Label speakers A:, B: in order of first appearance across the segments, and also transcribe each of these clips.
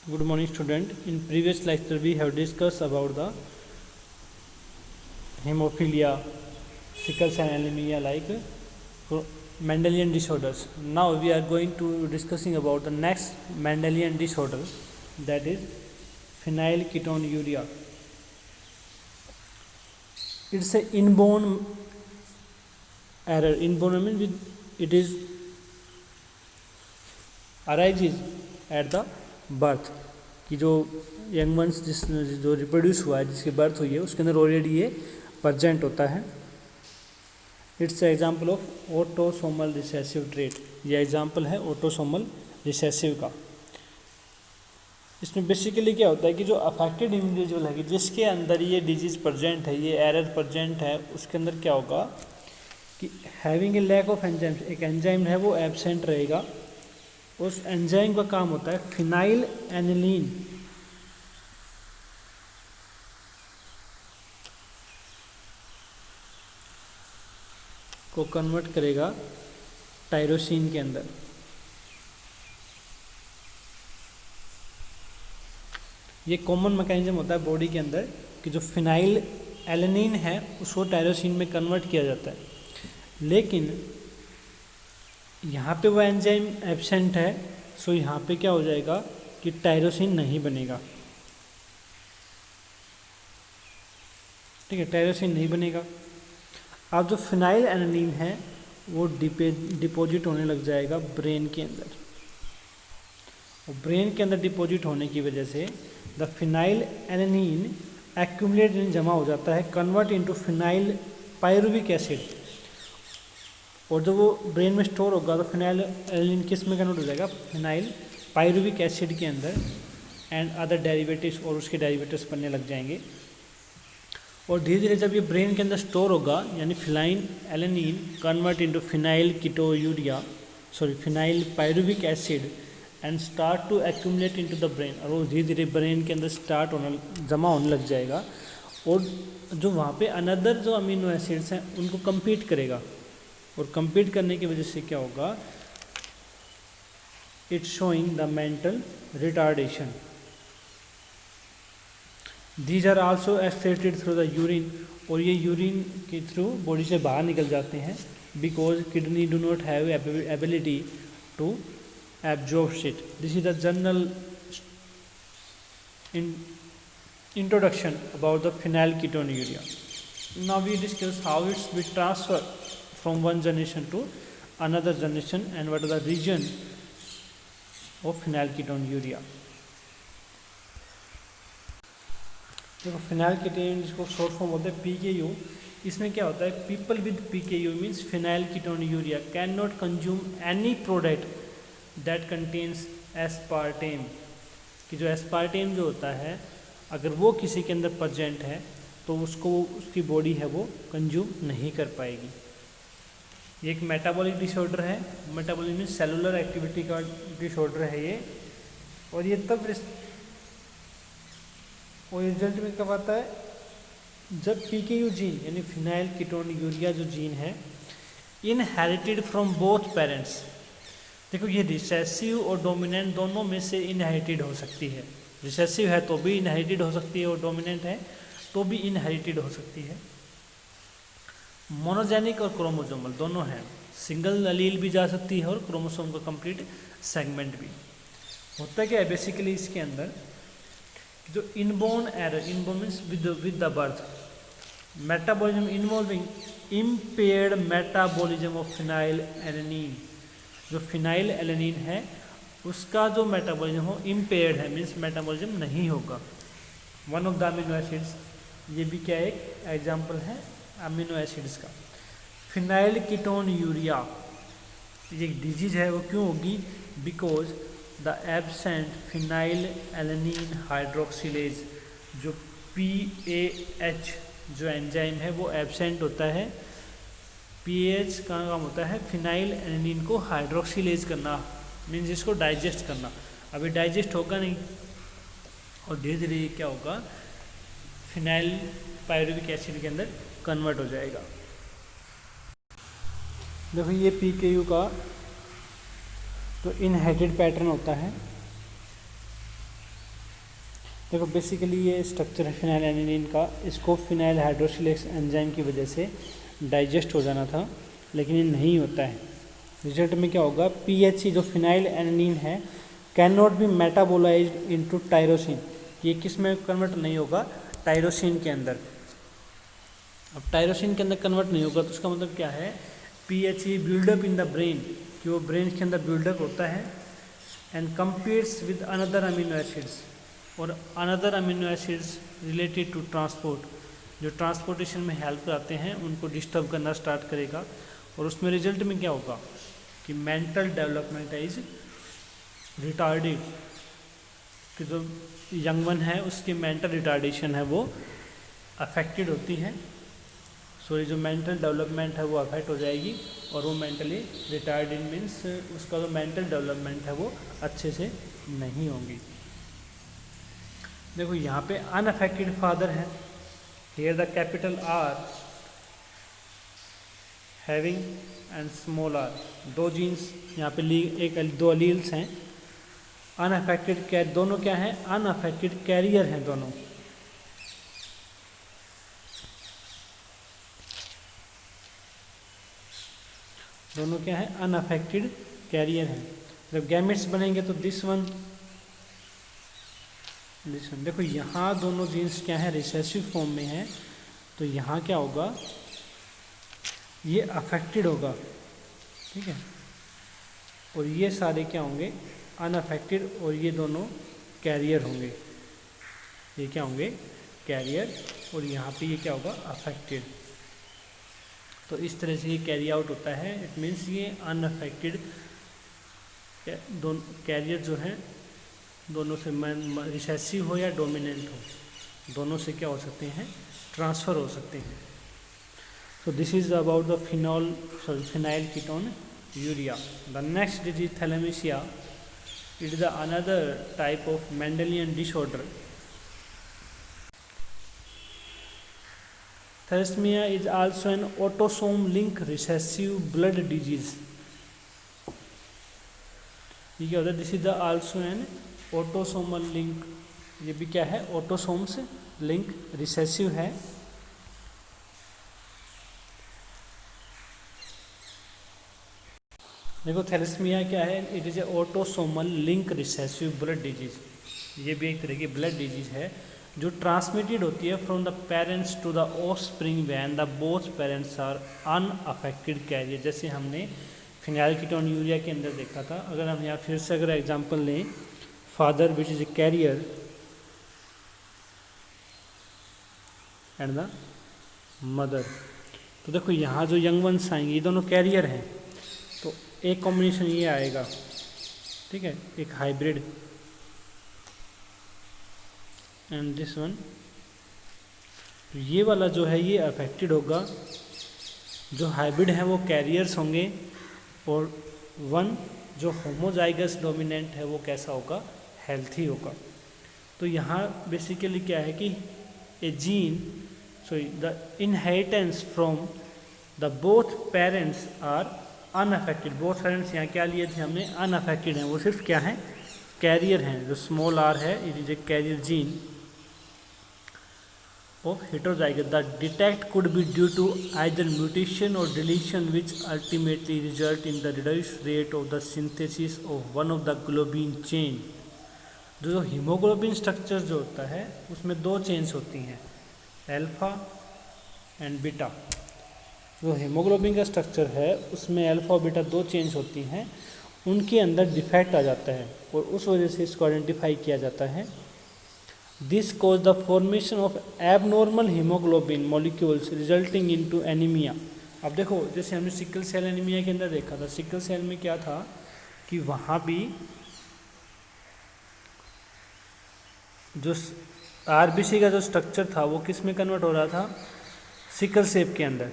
A: Good morning, student. In previous lecture, we have discussed about the hemophilia, sickle cell anemia, like Mendelian disorders. Now we are going to discussing about the next Mendelian disorder, that is phenylketonuria. It's an inborn error. Inborn means it is arises at the birth कि जो young ones जो reproduce हुआ है, जिसकी birth हुई है, उसके अंदर ऑलरेडी ये प्रेजेंट होता है. It's example of autosomal recessive trait. ये एग्जांपल है ऑटोसोमल रिसेसिव का. इसमें बेसिकली क्या होता है कि जो अफेक्टेड इंडिविजुअल है कि जिसके अंदर ये डिजीज़ प्रेजेंट है, ये एरर प्रेजेंट है, उसके अंदर क्या होगा कि having a lack of enzyme, एक एंजाइम है वो एब्सेंट रहेगा. उस एंजाइम का काम होता है फिनाइल एनिलीन को कन्वर्ट करेगा टायरोसिन के अंदर. ये कॉमन मैकेनिज्म होता है बॉडी के अंदर कि जो फिनाइल एलेनिन है उसको टायरोसिन में कन्वर्ट किया जाता है. लेकिन यहाँ पे वो एंजाइम एब्सेंट है, सो यहाँ पे क्या हो जाएगा कि टायरोसिन नहीं बनेगा. ठीक है, टायरोसिन नहीं बनेगा. अब जो फिनाइल एलेनिन है वो डिपॉजिट होने लग जाएगा ब्रेन के अंदर. और ब्रेन के अंदर डिपॉजिट होने की वजह से द फिनाइल एलेनिन एक्यूमुलेट जमा हो जाता है, convert into phenyl pyruvic acid. और जब वो ब्रेन में स्टोर होगा तो फिनाइल एलेनिन किस में कन्वर्ट हो जाएगा, फिनाइल पायरुविक एसिड के अंदर, एंड अदर डेरिवेटिव्स, और उसके डेरिवेटिव्स बनने लग जाएंगे. और धीरे धीरे जब ये ब्रेन के अंदर स्टोर होगा, यानी phenylalanine convert into phenylketonuria, phenylpyruvic acid, and start to accumulate into the brain. और वो धीरे धीरे ब्रेन के अंदर जमा होने लग जाएगा. और जो वहाँ पे अनदर जो अमीनो एसिड्स हैं उनको कम्पीट करेगा. और कम्पीट करने की वजह से क्या होगा, it's showing the mental retardation. These are also excreted through the urine. और ये यूरिन के थ्रू बॉडी से बाहर निकल जाते हैं, because kidney do not have ability to absorb it. This is the general introduction about the phenylketonuria. Now we discuss how it's been transferred from one generation to another generation and what are the region of phenylketonuria. देखो phenylketonuria जिसको short form होता है PKU. इसमें क्या होता है, people with PKU means phenylketonuria can not consume any product that contains aspartame. कि जो एस्पार्टेम जो होता है, अगर वो किसी के अंदर प्रेजेंट है तो उसको उसकी बॉडी है वो कंज्यूम नहीं कर पाएगी. ये एक मेटाबॉलिक डिसऑर्डर है. मेटाबॉलिक मीन्स सेलुलर एक्टिविटी का डिसऑर्डर है ये. और ये तब और रिजल्ट में कब आता है, जब PKU जीन यानी फिनाइलकीटोनुरिया जो जीन है इनहेरिटेड फ्रॉम बोथ पेरेंट्स. देखो ये रिसेसिव और डोमिनेंट दोनों में से इनहेरिटेड हो सकती है. रिसेसिव है तो भी इनहेरिटेड हो सकती है, और डोमिनेंट है तो भी इनहेरिटेड हो सकती है. मोनोजेनिक और क्रोमोसोमल दोनों हैं. सिंगल अलील भी जा सकती है और क्रोमोसोम का कंप्लीट सेगमेंट भी. होता क्या है बेसिकली इसके अंदर, जो inborn error, inborn means with the birth, metabolism involving impaired metabolism of phenyl alanine. जो फिनाइल एलेनिन है उसका जो मेटाबॉलिज्म हो इम्पेयर्ड है, मीन्स मेटाबॉलिज्म नहीं होगा. One of the amino acids, ये भी क्या एक एग्जांपल है अमीनो एसिड्स का. फिनाइलकीटोनुरिया ये एक डिजीज है, वो क्यों होगी, because the absent phenyl alanine hydroxylase, जो PAH जो एंजाइम है वो एब्सेंट होता है. PAH का काम होता है फिनाइल एलेनिन को हाइड्रोक्सिलेज करना, मीन्स इसको डाइजेस्ट करना. अभी डाइजेस्ट होगा नहीं, और धीरे धीरे क्या होगा, फिनाइल पायरुविक एसिड के अंदर कन्वर्ट हो जाएगा. देखो ये PKU का तो इनहेरिटेड पैटर्न होता है. देखो बेसिकली ये स्ट्रक्चर है फिनाइल एनिलीन का, इसको फिनाइल हाइड्रोसिलेज एंजाइम की वजह से डाइजेस्ट हो जाना था, लेकिन ये नहीं होता है। रिजल्ट में क्या होगा, PHC जो फिनाइल एनिलीन है can not be metabolised into tyrosine, ये किस में कन्वर्ट नहीं होगा, टायरोसिन के अंदर। अब टायरोसिन के अंदर कन्वर्ट नहीं होगा तो उसका मतलब क्या है, PHC buildup in the brain, कि वो ब्रेन के अंदर बिल्डअप होता है and competes with another amino acids, और another amino acids related to transport, जो ट्रांसपोर्टेशन में हेल्प करते हैं उनको डिस्टर्ब करना स्टार्ट करेगा, और उसमें रिजल्ट में क्या होगा कि मेंटल डेवलपमेंट इज रिटार्डेड, कि जो यंग वन है उसकी मेंटल रिटार्डेशन है वो अफेक्टेड होती है। सो ये जो मेंटल डेवलपमेंट है वो अफेक्ट हो जाएगी, और वो मेंटली रिटार्डेड मीन्स उसका जो मेंटल डेवलपमेंट है वो अच्छे से नहीं होंगी। देखो यहाँ पे अनअफेक्टेड फादर है, here the capital R having and small r, दो जीन्स यहाँ पे दो अलील्स हैं। अनअफेक्टेड दोनों क्या हैं, अनअफेक्टेड कैरियर हैं दोनों। दोनों क्या है, अनअफेक्टेड कैरियर हैं। जब गैमेट्स बनेंगे तो दिस वन देखो यहाँ दोनों जीन्स क्या है, रिसेसिव फॉर्म में है, तो यहाँ क्या होगा, ये अफेक्टेड होगा, ठीक है, और ये सारे क्या होंगे, अनअफेक्टेड, और ये दोनों कैरियर होंगे, ये क्या होंगे, कैरियर, और यहाँ पे ये क्या होगा, अफेक्टेड। तो इस तरह से ये कैरी आउट होता है। इट मीन्स ये अनअफेक्टेड दोनों कैरियर जो हैं दोनों से रिसेसिव हो या डोमिनेंट हो, दोनों से क्या हो सकते हैं, ट्रांसफ़र हो सकते हैं। So this is about the phenyl ketone urea. The next disease thalassemia. It is another type of Mendelian disorder. Thalassemia is also an autosome link recessive blood disease. ये क्या होता है, this is the also an autosomal link, ये भी क्या है, autosomes link recessive है। देखो थैलेसीमिया क्या है, it is a autosomal link recessive blood disease, ये भी एक तरह की ब्लड डिजीज है जो ट्रांसमिटेड होती है from the parents to the offspring when the both parents are unaffected carrier. जैसे हमने फिनाइल कीटोन यूरिया के अंदर देखा था, अगर हम यहाँ फिर से अगर एग्जांपल लें, father which is a carrier and the mother, तो देखो यहाँ जो यंग वंस आएंगे ये दोनों कैरियर हैं, तो एक कॉम्बिनेशन ये आएगा, ठीक है, एक हाइब्रिड, एंड दिस वन, तो ये वाला जो है ये अफेक्टेड होगा, जो हाइब्रिड है वो कैरियर्स होंगे, और वन जो होमोजाइगस डोमिनेंट है वो कैसा होगा, हेल्थी होगा। तो यहाँ बेसिकली क्या है कि a gene, sorry the inheritance from the both parents are unaffected, both parents यहाँ क्या लिए थे हमने, अनअफेक्टेड हैं, वो सिर्फ क्या है, कैरियर हैं, जो स्मॉल आर है it is a carrier gene of heterozygote. The detect could be due to either mutation or deletion which ultimately result in the reduced rate of the synthesis of one of the globin chain. जो haemoglobin structure जो होता है उसमें दो chains होती हैं, alpha and beta. जो haemoglobin का स्ट्रक्चर है उसमें अल्फा और बीटा दो चेन्स होती हैं, उनके अंदर डिफेक्ट आ जाता है और उस वजह से इसको आइडेंटिफाई किया जाता है। This cause the formation of abnormal hemoglobin molecules resulting into anemia. अब देखो जैसे हमने सिकल सेल एनीमिया के अंदर देखा था, सिकल सेल में क्या था कि वहाँ भी जो आरबीसी का जो स्ट्रक्चर था वो किस में कन्वर्ट हो रहा था, सिकल सेल के अंदर।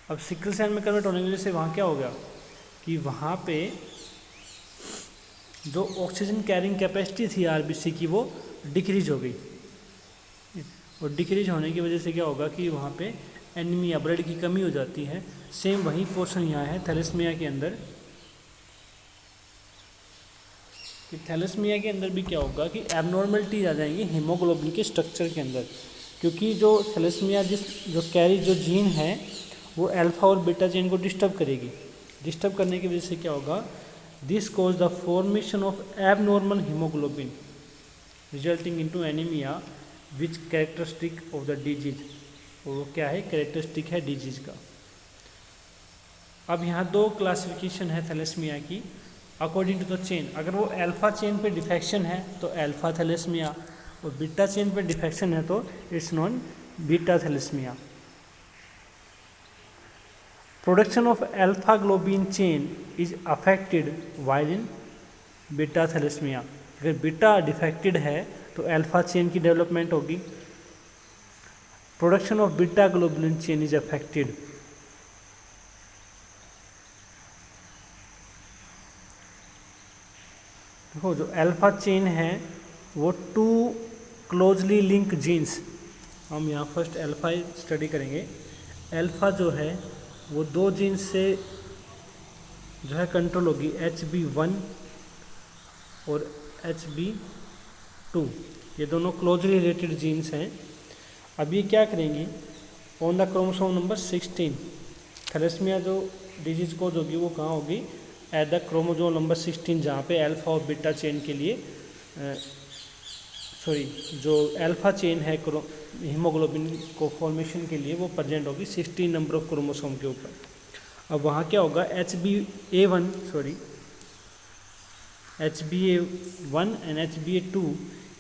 A: अब सिकल सेल में कन्वर्ट होने की वजह से वहाँ क्या हो गया कि वहाँ पे जो ऑक्सीजन कैरिंग कैपेसिटी थी आरबीसी की वो डिक्रीज हो गई, और डिक्रीज होने की वजह से क्या होगा कि वहाँ पे एनीमिया, ब्लड की कमी हो जाती है। सेम वही पोर्शन यहाँ है थैलेसीमिया के अंदर, कि थैलेसीमिया के अंदर भी क्या होगा कि एबनॉर्मलिटीज आ जाएंगी हीमोग्लोबिन के स्ट्रक्चर के अंदर, क्योंकि जो थैलेसीमिया जो कैरी जो जीन है वो अल्फा और बीटा चेन को डिस्टर्ब करेगी। डिस्टर्ब करने की वजह से क्या होगा, this cause the formation of abnormal haemoglobin resulting into anaemia which characteristic of the disease. और वो क्या है, कैरेक्टरिस्टिक है डिजीज का। अब यहाँ दो क्लासिफिकेशन है थैलेसीमिया की अकॉर्डिंग टू द चेन। अगर वो अल्फा चेन पे डिफेक्शन है तो अल्फा थैलेसीमिया, और बीटा चेन पे डिफेक्शन है तो it's non beta thalassemia. Production of alpha globin chain is affected while in beta thalassemia. अगर बीटा डिफेक्टेड है तो अल्फा चेन की डेवलपमेंट होगी। Production of beta globulin chain is affected. देखो जो अल्फा चेन है वो टू क्लोजली लिंक जीन्स, हम यहाँ फर्स्ट अल्फा स्टडी करेंगे। अल्फा जो है वो दो जीन्स से जो है कंट्रोल होगी, HB1 और HB2, ये दोनों क्लोजली रिलेटेड जीन्स हैं। अब ये क्या करेंगी, on the chromosome number 16 thalassemia जो डिजीज कोज होगी वो कहाँ होगी, एट द क्रोमोसोम नंबर 16, जहाँ पे अल्फा और बीटा चेन के लिए जो अल्फा चेन है हीमोग्लोबिन को फॉर्मेशन के लिए वो प्रेजेंट होगी 16 नंबर ऑफ क्रोमोसोम के ऊपर। अब वहाँ क्या होगा, HBA1 एंड HBA2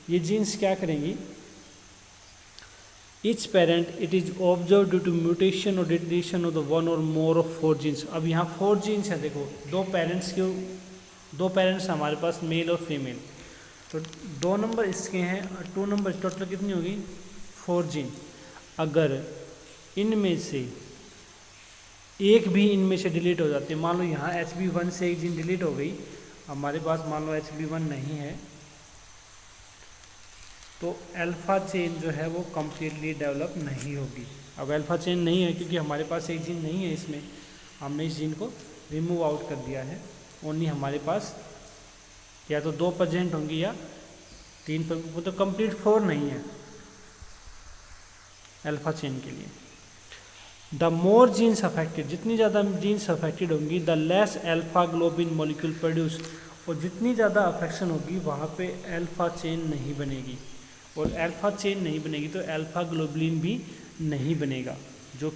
A: ये जीन्स क्या करेंगी, each parent it is observe due to mutation और deletion of the one or more of 4 jeans. अब यहाँ 4 जीन्स है, देखो दो पेरेंट्स हमारे पास मेल और फीमेल, तो 2 नंबर इसके हैं और 2 नंबर, टोटल कितनी होगी 4 जीन। अगर इनमें से एक भी इनमें से डिलीट हो जाती है, मान लो यहाँ HB1 से एक जीन डिलीट हो गई, हमारे पास मान लो HB1 नहीं है, तो अल्फा चेन जो है वो कम्प्लीटली डेवलप नहीं होगी। अब अल्फा चेन नहीं है क्योंकि हमारे पास एक जीन नहीं है, इसमें हमने इस जीन को रिमूव आउट कर दिया है। ओनली हमारे पास या तो 2 प्रेजेंट होंगी या 3, वो तो कंप्लीट 4 नहीं है अल्फा चेन के लिए। द मोर जीन्स अफेक्टेड, जितनी ज़्यादा जीन्स अफेक्टेड होंगी the less alpha globin molecule produce, और जितनी ज़्यादा अफेक्शन होगी वहाँ पे अल्फा चेन नहीं बनेगी, और अल्फा चेन नहीं बनेगी तो अल्फा ग्लोबुलिन भी नहीं बनेगा, जो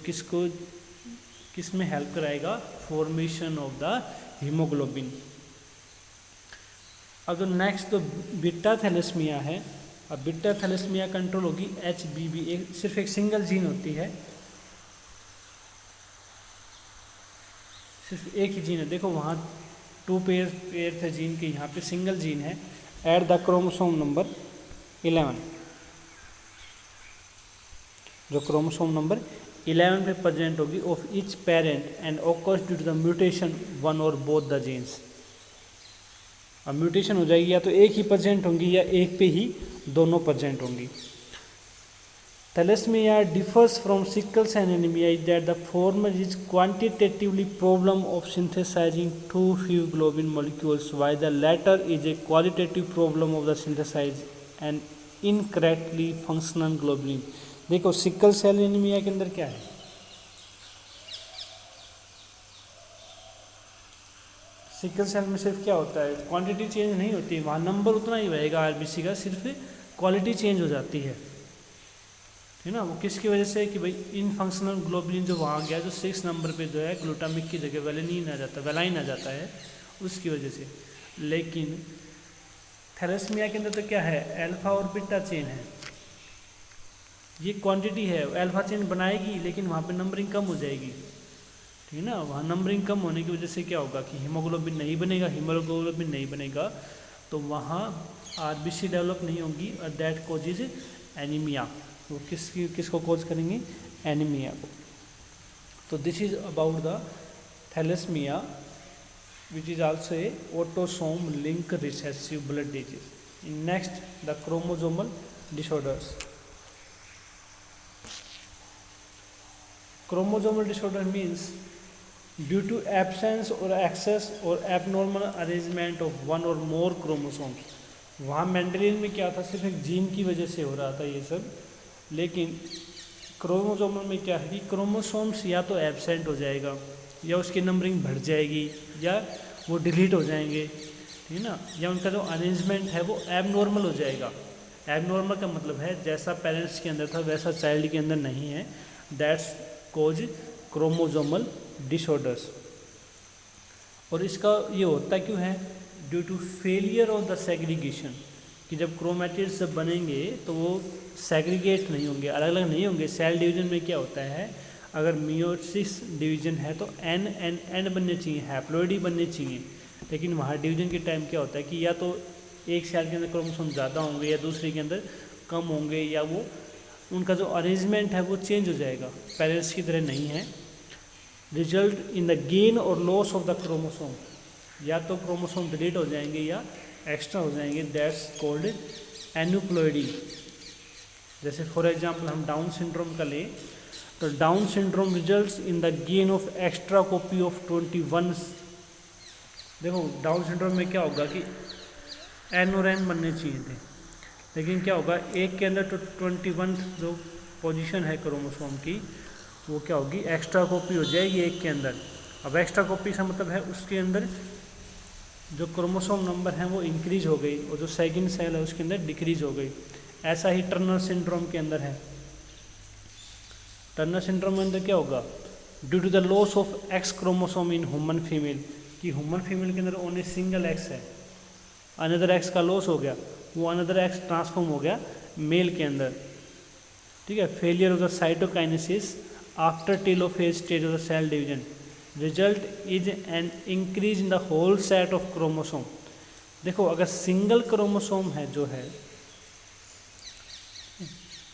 A: किस में हेल्प कराएगा, फॉर्मेशन ऑफ द हीमोग्लोबिन। अब जो नेक्स्ट तो बीटा थैलेसीमिया है, अब बीटा थैलेसीमिया कंट्रोल होगी HBB, सिर्फ एक सिंगल जीन होती है, सिर्फ एक ही जीन है। देखो वहाँ 2 पेयर थे जीन के, यहाँ पे सिंगल जीन है एट द क्रोमोसोम नंबर 11, जो क्रोमोसोम नंबर 11 पे प्रेजेंट होगी of each parent and occurs due to the mutation one or both the genes. अब म्यूटेशन हो जाएगी, या तो एक ही प्रेजेंट होंगी या एक पे ही दोनों प्रेजेंट होंगी। Thalassemia differs from sickle cell anemia is that the former is quantitatively problem of synthesizing too few globin molecules while the latter is a qualitative problem of the synthesize and incorrectly functional globulin. देखो sickle cell anemia के अंदर क्या है, sickle cell में सिर्फ क्या होता है, क्वांटिटी चेंज नहीं होती है, वहाँ नंबर उतना ही रहेगा आरबीसी का, सिर्फ क्वालिटी चेंज हो जाती है, ठीक ना। वो किसकी वजह से कि भाई इन फंक्शनल ग्लोबुलिन जो वहाँ गया, जो 6 नंबर पे जो है ग्लूटामिक की जगह वेलाइन आ जाता है, उसकी वजह से। लेकिन थैलेसीमिया के अंदर तो क्या है, अल्फा और बीटा चेन है, ये क्वांटिटी है, अल्फा चेन बनाएगी लेकिन वहाँ पे नंबरिंग कम हो जाएगी, ठीक है ना। वहाँ नंबरिंग कम होने की वजह से क्या होगा कि हीमोग्लोबिन नहीं बनेगा, तो वहाँ आरबीसी डेवलप नहीं होगी और दैट कॉजेज एनीमिया। वो किसको कॉज करेंगे, एनीमिया को। तो this is about the thalassemia which is also a autosome link recessive blood disease. Next the chromosomal disorders. Chromosomal disorder means due to absence or excess or abnormal arrangement of one or more chromosomes. वहाँ Mendelian में क्या था, सिर्फ एक gene की वजह से हो रहा था ये सब, लेकिन क्रोमोसोमल में क्या है कि क्रोमोसोम्स या तो एब्सेंट हो जाएगा, या उसकी नंबरिंग बढ़ जाएगी, या वो डिलीट हो जाएंगे, ठीक है ना, या उनका जो अरेंजमेंट है वो एबनॉर्मल हो जाएगा। एबनॉर्मल का मतलब है जैसा पेरेंट्स के अंदर था वैसा चाइल्ड के अंदर नहीं है, दैट्स कॉज क्रोमोसोमल डिसऑर्डर्स। और इसका ये होता क्यों है, due to failure of the segregation, कि जब क्रोमैटिड्स जब बनेंगे तो वो सेग्रीगेट नहीं होंगे, अलग अलग नहीं होंगे। सेल डिवीजन में क्या होता है, अगर मियोसिस डिवीजन है तो एन एन एन बनने चाहिए, हैप्लॉइड ही बनने चाहिए, लेकिन वहाँ डिवीजन के टाइम क्या होता है कि या तो एक सेल के अंदर क्रोमोसोम ज़्यादा होंगे या दूसरे के अंदर कम होंगे, या वो उनका जो अरेंजमेंट है वो चेंज हो जाएगा, पेरेंट्स की तरह नहीं है। रिजल्ट इन द गेन और लॉस ऑफ द क्रोमोसोम, या तो क्रोमोसोम डिलीट हो जाएंगे या एक्स्ट्रा हो जाएंगे, दैट्स कॉल्ड एन्यूप्लॉइडी। जैसे फॉर एग्जांपल हम डाउन सिंड्रोम का लें तो down syndrome results in the gain of extra copy of 21। देखो डाउन सिंड्रोम में क्या होगा कि एन और एन बनने चाहिए थे, लेकिन क्या होगा एक के अंदर तो 21 जो पोजीशन है क्रोमोसोम की वो क्या होगी, एक्स्ट्रा कॉपी हो जाएगी एक के अंदर। अब एक्स्ट्रा कॉपी का मतलब है उसके अंदर जो क्रोमोसोम नंबर है वो इंक्रीज हो गई और जो सेकंड सेल है उसके अंदर डिक्रीज हो गई। ऐसा ही टर्नर सिंड्रोम के अंदर है। टर्नर सिंड्रोम के अंदर क्या होगा, due to the loss of X chromosome in human female, कि ह्यूमन फीमेल के अंदर ओनली सिंगल एक्स है, अनदर एक्स का लॉस हो गया, वो अनदर एक्स ट्रांसफॉर्म हो गया मेल के अंदर, ठीक है। Failure of the cytokinesis after telophase stage of the cell division, result is an increase in the whole set of chromosome. देखो अगर सिंगल क्रोमोसोम है जो है,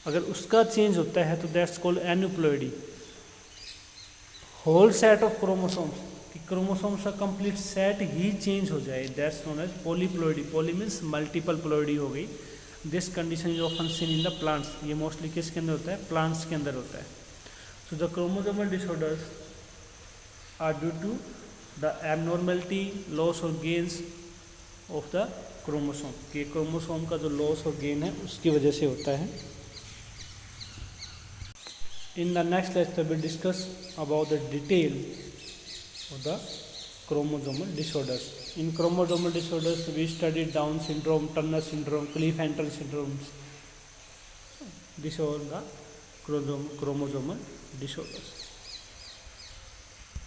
A: अगर उसका चेंज होता है तो that's called aneuploidy. Whole set of chromosomes, कि क्रोमोसोम्स का कंप्लीट सेट ही चेंज हो जाए, that's known as polyploidy. Poly means multiple ploidy हो गई। This condition is often seen in the plants, ये मोस्टली किसके अंदर होता है, प्लांट्स के अंदर होता है। So the chromosomal disorders are due to the abnormality, loss or gains of the chromosome, कि क्रोमोसोम का जो लॉस और गेन है उसकी वजह से होता है। In the next lecture we discuss about the detail of the chromosomal disorders. In chromosomal disorders we studied Down syndrome, Turner syndrome, Klinefelter syndromes. These are the chromosomal disorders.